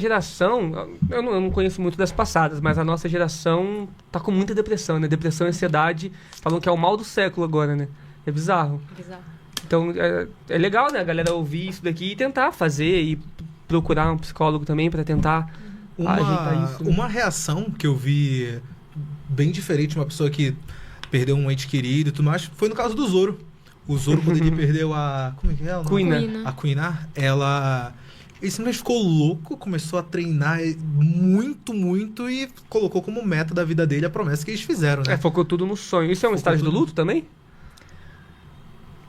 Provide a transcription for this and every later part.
Geração, eu não conheço muito das passadas, mas a nossa geração tá com muita depressão, né? Depressão e ansiedade, falam que é o mal do século agora, né? É bizarro. Bizarro. Então, é legal, né? A galera ouvir isso daqui e tentar fazer e procurar um psicólogo também para tentar ajeitar isso. Né? Uma reação que eu vi bem diferente de uma pessoa que perdeu um ente querido e tudo mais, foi no caso do Zoro. O Zoro, quando ele perdeu a... Como é que é? Kuina. A Kuina, ele simplesmente ficou louco, começou a treinar muito, muito e colocou como meta da vida dele a promessa que eles fizeram, né? Focou tudo no sonho. Isso é um estágio do luto também?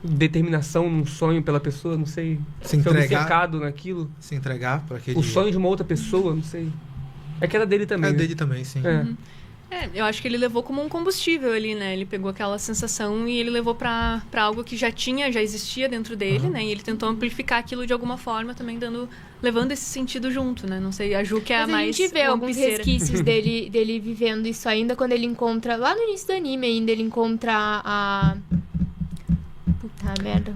Determinação num sonho pela pessoa, não sei. Se entregar. Obcecado naquilo. Se entregar para aquele... O sonho de uma outra pessoa, não sei. É que era dele também. É né? dele também, sim. Eu acho que ele levou como um combustível ali, né? Ele pegou aquela sensação e ele levou pra algo que já existia dentro dele, né? E ele tentou amplificar aquilo de alguma forma, também levando esse sentido junto, né? Não sei, a Ju que é a mais... a gente vê alguns resquícios dele vivendo isso ainda, quando ele encontra... Lá no início do anime ainda, ele encontra a... Puta merda.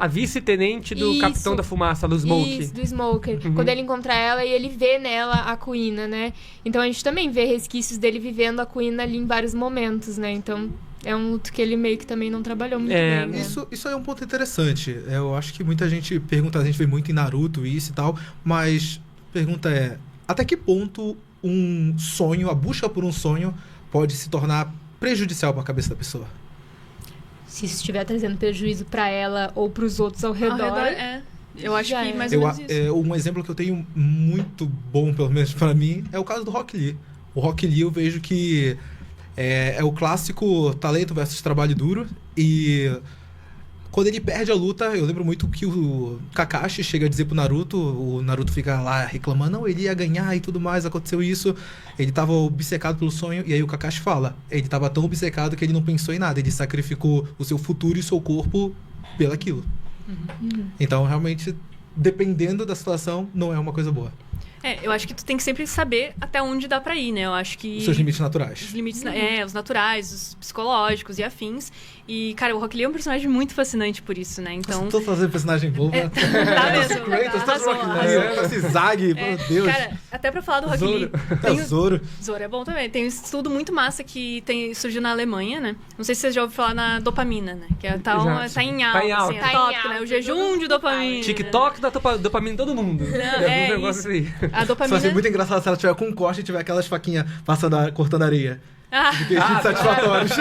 A vice-tenente do Capitão da Fumaça, do Smoke. Isso, do Smoker. Quando ele encontra ela e ele vê nela a Kuina, né? Então a gente também vê resquícios dele vivendo a Kuina ali em vários momentos, né? Então é um luto que ele meio que também não trabalhou muito bem, né? Isso é um ponto interessante. Eu acho que muita gente pergunta, a gente vê muito em Naruto isso e tal, mas a pergunta é, até que ponto um sonho, a busca por um sonho, pode se tornar prejudicial para a cabeça da pessoa? Se isso estiver trazendo prejuízo pra ela ou pros outros ao redor. Eu acho que mais ou menos isso. Um exemplo que eu tenho muito bom, pelo menos pra mim, é o caso do Rock Lee. O Rock Lee eu vejo que é o clássico talento versus trabalho duro. E quando ele perde a luta, eu lembro muito que o Kakashi chega a dizer pro Naruto, o Naruto fica lá reclamando, não, ele ia ganhar e tudo mais, aconteceu isso, ele tava obcecado pelo sonho, e aí o Kakashi fala, ele tava tão obcecado que ele não pensou em nada, ele sacrificou o seu futuro e o seu corpo pelaquilo. Então, realmente, dependendo da situação, não é uma coisa boa. Eu acho que tu tem que sempre saber até onde dá pra ir, né? Eu acho que... Os seus limites naturais. Os limites, os naturais, os psicológicos e afins. E, cara, o Rock Lee é um personagem muito fascinante por isso, né? Então... Eu tô fazendo personagem bobo, né? Tá mesmo. Kratos, tá Rock Lee, esse Zag, meu Deus. Cara, até pra falar do Rock Lee... Zoro. Zoro é bom também. Tem um estudo muito massa que surgiu na Alemanha, né? Não sei se vocês já ouviram falar na dopamina, né? Que tá em alta, assim, é tópico, né? O jejum de dopamina. TikTok da dopamina em todo mundo. É um negócio aí. A dopamina... Só vai ser muito engraçado se ela tiver com um corte e tiver aquelas faquinhas cortando areia. De queijinhos satisfatórios.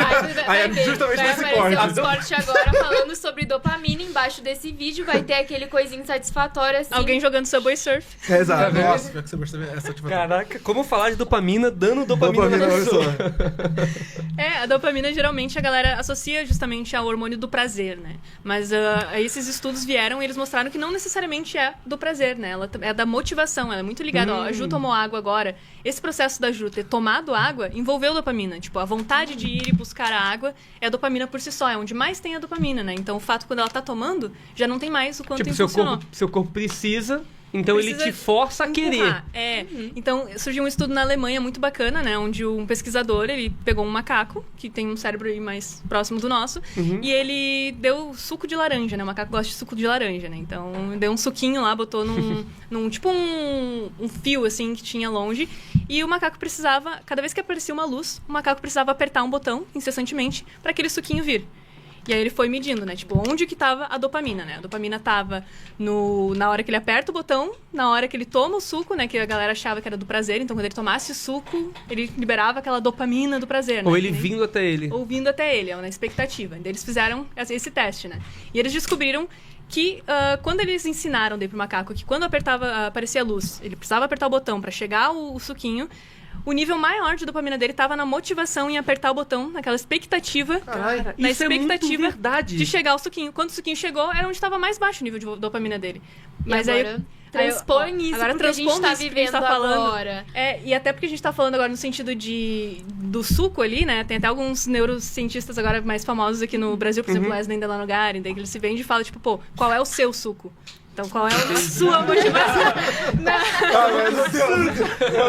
Aí é justamente nesse corte. Vai aparecer um corte agora falando sobre dopamina. Embaixo desse vídeo vai ter aquele coisinho satisfatório assim. Alguém jogando Subway Surf. Exato. Nossa, pior que Subway Surf é satisfatório. Caraca, como falar de dopamina dando dopamina na pessoa. A dopamina geralmente a galera associa justamente ao hormônio do prazer, né? Mas esses estudos vieram e eles mostraram que não necessariamente é do prazer, né? Ela é da motivação, ela é muito ligada. A Ju tomou água agora. Esse processo da Ju ter tomado água envolveu dopamina. Tipo, a vontade de ir e buscar a água é a dopamina por si só. É onde mais tem a dopamina, né? Então, o fato quando ela tá tomando, já não tem mais o quanto impulsionou. Seu corpo precisa... Então ele te força a querer. Então surgiu um estudo na Alemanha muito bacana, né? Onde um pesquisador, ele pegou um macaco, que tem um cérebro aí mais próximo do nosso, e ele deu suco de laranja, né? O macaco gosta de suco de laranja, né? Então deu um suquinho lá, botou num tipo um fio, assim, que tinha longe. E o macaco precisava, cada vez que aparecia uma luz, o macaco precisava apertar um botão incessantemente para aquele suquinho vir. E aí ele foi medindo, né? Tipo, onde que tava a dopamina, né? A dopamina tava na hora que ele aperta o botão, na hora que ele toma o suco, né? Que a galera achava que era do prazer. Então, quando ele tomasse o suco, ele liberava aquela dopamina do prazer, né? Ou ele vindo até ele. Ou vindo até ele, na expectativa. Então, eles fizeram esse teste, né? E eles descobriram que quando eles ensinaram daí pro macaco que quando aparecia a luz, ele precisava apertar o botão para chegar o suquinho, o nível maior de dopamina dele estava na motivação em apertar o botão, naquela expectativa, na expectativa de chegar ao suquinho. Quando o suquinho chegou, era onde estava mais baixo o nível de dopamina dele. Mas agora transpõe isso porque a gente tá vivendo agora. E até porque a gente tá falando agora no sentido do suco ali, né? Tem até alguns neurocientistas agora mais famosos aqui no Brasil, por exemplo, Wesley Delanogari, daí que ele se vende e fala, tipo, pô, qual é o seu suco? Então, qual é a sua motivação?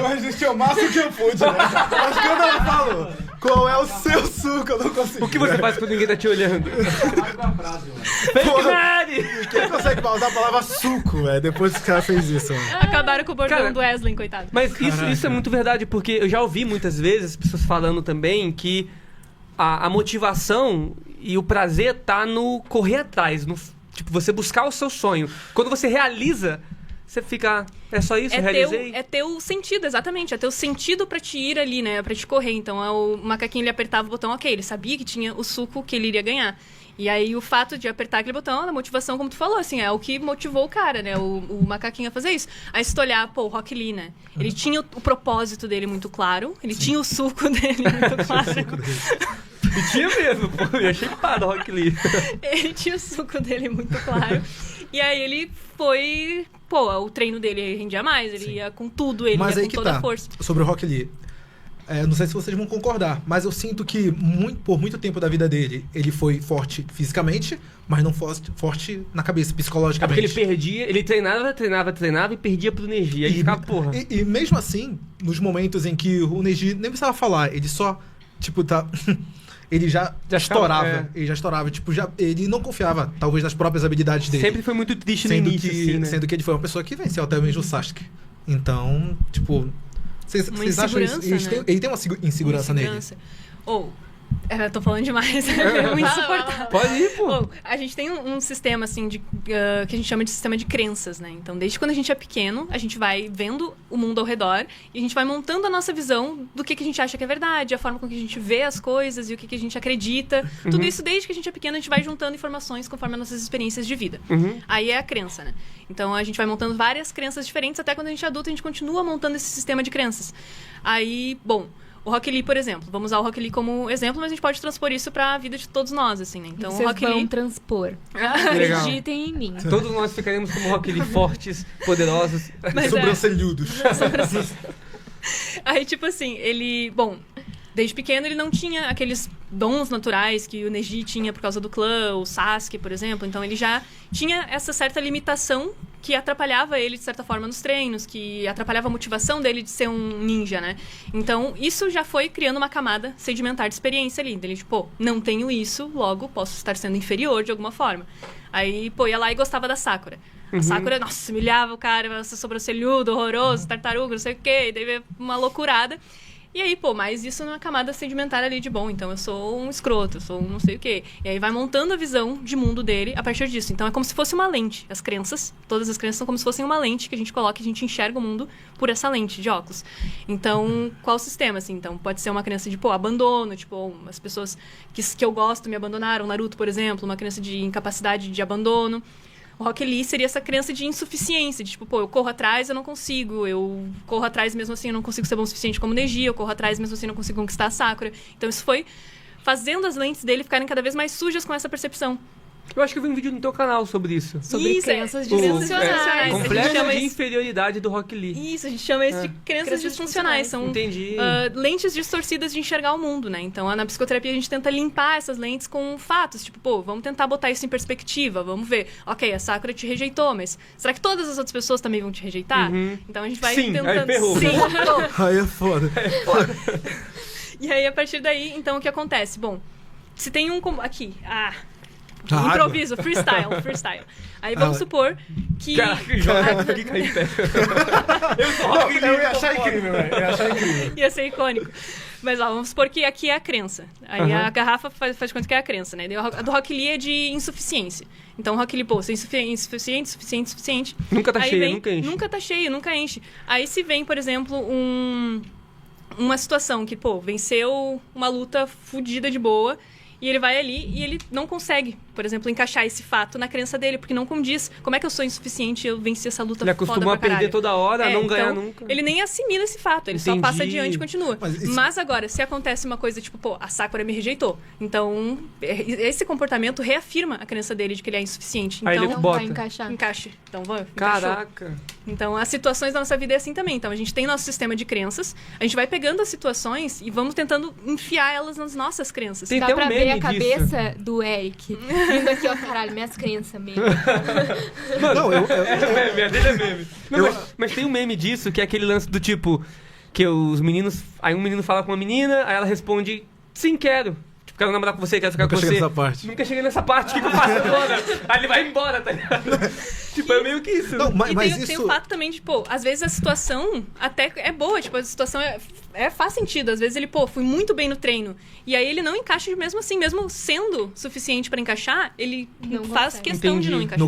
Mas existe o máximo que eu pude, né? Acho que eu não falo. Qual é o seu suco? Eu não consigo. O que você faz quando ninguém tá te olhando? Fake Porra. Mary! Quem consegue pausar a palavra suco, velho? Depois que o cara fez isso, mano. Acabaram com o bordão Cara, do Wesley, coitado. Mas isso é muito verdade, porque eu já ouvi muitas vezes pessoas falando também que a motivação e o prazer tá no correr atrás, no tipo, você buscar o seu sonho. Quando você realiza, você fica, é só isso, realizei? É ter o sentido, exatamente. É ter o sentido pra te ir ali, né? Pra te correr. Então, o macaquinho, ele apertava o botão, ok, ele sabia que tinha o suco que ele iria ganhar. E aí, o fato de apertar aquele botão, a motivação, como tu falou, assim, é o que motivou o cara, né? O macaquinho a fazer isso. Aí, se tu olhar, pô, o Rock Lee, né? Ele tinha o propósito dele muito claro, ele tinha o suco dele muito claro. E tinha mesmo, pô, eu achei parado o Rock Lee. Ele tinha o suco dele muito claro. E aí, ele foi... Pô, o treino dele rendia mais, ele ia com tudo, ele Mas ia aí com que toda tá, a força. sobre o Rock Lee. Não sei se vocês vão concordar, mas eu sinto que por muito tempo da vida dele, ele foi forte fisicamente, mas não forte na cabeça, É porque psicologicamente. ele perdia, ele treinava e perdia pro Neji. Aí ficava, porra. E mesmo assim, nos momentos em que o Neji nem precisava falar, ele só, tipo, ele já estourava. ficava, Ele já estourava. Tipo, ele não confiava, talvez, nas próprias habilidades dele. Sempre foi muito triste no sendo início, que, assim, né? sendo que ele foi uma pessoa que venceu até mesmo o Sasuke. Então, tipo... Vocês acham isso? insegurança, né? Ele tem uma insegurança nele. Ou, eu tô falando demais, é muito insuportável. Pode ir, pô. Bom, a gente tem um sistema, assim, que a gente chama de sistema de crenças, né? Então, desde quando a gente é pequeno, a gente vai vendo o mundo ao redor e a gente vai montando a nossa visão do que a gente acha que é verdade, a forma com que a gente vê as coisas e o que a gente acredita. Tudo isso, desde que a gente é pequeno, a gente vai juntando informações conforme as nossas experiências de vida. Aí é a crença, né? Então, a gente vai montando várias crenças diferentes, até quando a gente é adulto, a gente continua montando esse sistema de crenças. Aí, bom... O Rock Lee, por exemplo. Vamos usar o Rock Lee como exemplo, mas a gente pode transpor isso pra vida de todos nós, assim, né? Então, Vocês o Rock vão Lee... transpor. Legal. Acreditem em mim. Todos nós ficaremos como Rock Lee, fortes, poderosos. Mas Sobrancelhudos. Aí, tipo assim, ele... Bom, desde pequeno ele não tinha aqueles dons naturais que o Neji tinha por causa do clã, o Sasuke, por exemplo. Então, ele já tinha essa certa limitação que atrapalhava ele, de certa forma, nos treinos, que atrapalhava a motivação dele de ser um ninja, né? Então, isso já foi criando uma camada sedimentar de experiência ali. Ele, tipo, não tenho isso, logo posso estar sendo inferior de alguma forma. Aí, pô, ia lá e gostava da Sakura. A Sakura, nossa, humilhava o cara, sobrancelhudo, horroroso, tartaruga, não sei o quê, e daí veio uma loucurada. E aí, pô, mas isso numa camada sedimentar ali de bom. Então, eu sou um escroto, eu sou um não sei o quê. E aí vai montando a visão de mundo dele a partir disso. Então, é como se fosse uma lente. As crenças, todas as crenças são como se fossem uma lente que a gente coloca e a gente enxerga o mundo por essa lente de óculos. Então, qual o sistema, assim? Então, pode ser uma crença de, pô, abandono. Tipo, as pessoas que eu gosto me abandonaram. Naruto, por exemplo, uma crença de incapacidade de abandono. O Rock Lee seria essa crença de insuficiência, de tipo, pô, eu corro atrás, eu não consigo, eu corro atrás mesmo assim, eu não consigo ser bom o suficiente como Neji, eu corro atrás mesmo assim, eu não consigo conquistar a Sakura. Então isso foi fazendo as lentes dele ficarem cada vez mais sujas com essa percepção. Eu acho que eu vi um vídeo no teu canal sobre isso. Sobre Isso, crenças é, disfuncionais. A gente Complexo chama de isso- inferioridade do Rock Lee. Isso, a gente chama isso de crenças Crenças disfuncionais. São Entendi. lentes distorcidas de enxergar o mundo, né? Então, na psicoterapia, a gente tenta limpar essas lentes com fatos. Tipo, pô, vamos tentar botar isso em perspectiva. Vamos ver. Ok, a Sakura te rejeitou, mas será que todas as outras pessoas também vão te rejeitar? Então, a gente vai Sim, tentando... aí ferrou. Sim, Aí é foda. E aí, a partir daí, então, o que acontece? Bom, se tem um... Aqui, água. improviso, freestyle. Aí vamos supor que... Caraca, joga aqui cair em pé. Eu sou Rock Lee. Eu ia achar incrível, velho. Eu ia achar incrível. Ia ser icônico. Mas, ó, vamos supor que aqui é a crença. Aí a garrafa faz de conta que é a crença, né? A do Rock Lee é de insuficiência. Então, o Rock Lee, pô, você é insuficiente. Nunca tá Aí cheio, vem, nunca enche. Nunca tá cheio, nunca enche. Aí se vem, por exemplo, uma situação que, pô, venceu uma luta fodida de boa... E ele vai ali e ele não consegue, por exemplo, encaixar esse fato na crença dele, porque não condiz. Como é que eu sou insuficiente e eu venci essa luta Ele foda acostumou a pra caralho? perder toda hora, a não ganhar então, nunca. Ele nem assimila esse fato, ele só Entendi. passa adiante e continua. Mas Mas, isso- agora, se acontece uma coisa tipo, pô, a Sakura me rejeitou. Então, esse comportamento reafirma a crença dele de que ele é insuficiente. Aí Então, ele Não bota. vai encaixar. encaixe. Então, encaixou. Caraca. Então, as situações da nossa vida é assim também. Então, a gente tem nosso sistema de crenças, a gente vai pegando as situações e vamos tentando enfiar elas nas nossas crenças. Tem Dá até um pra ver meme a disso. cabeça do Eric vindo aqui, ó, caralho, minhas crenças mesmo. Não, É meme, a dele é meme. Não, mas tem um meme disso, que é aquele lance do tipo... Que os meninos... Aí um menino fala com uma menina, aí ela responde, sim, quero. Tipo, quero namorar com você, quero ficar Nunca com cheguei você. nessa parte. Nunca cheguei nessa parte, o que eu faço agora? Aí ele vai embora, tá ligado? Tipo, é meio que isso. Não, E mas tem isso... o fato também de, pô, às vezes a situação até é boa, tipo, a situação faz sentido. Às vezes ele, pô, fui muito bem no treino. E aí ele não encaixa mesmo assim, mesmo sendo suficiente pra encaixar, ele Não faz consegue. questão de não Entendi. encaixar.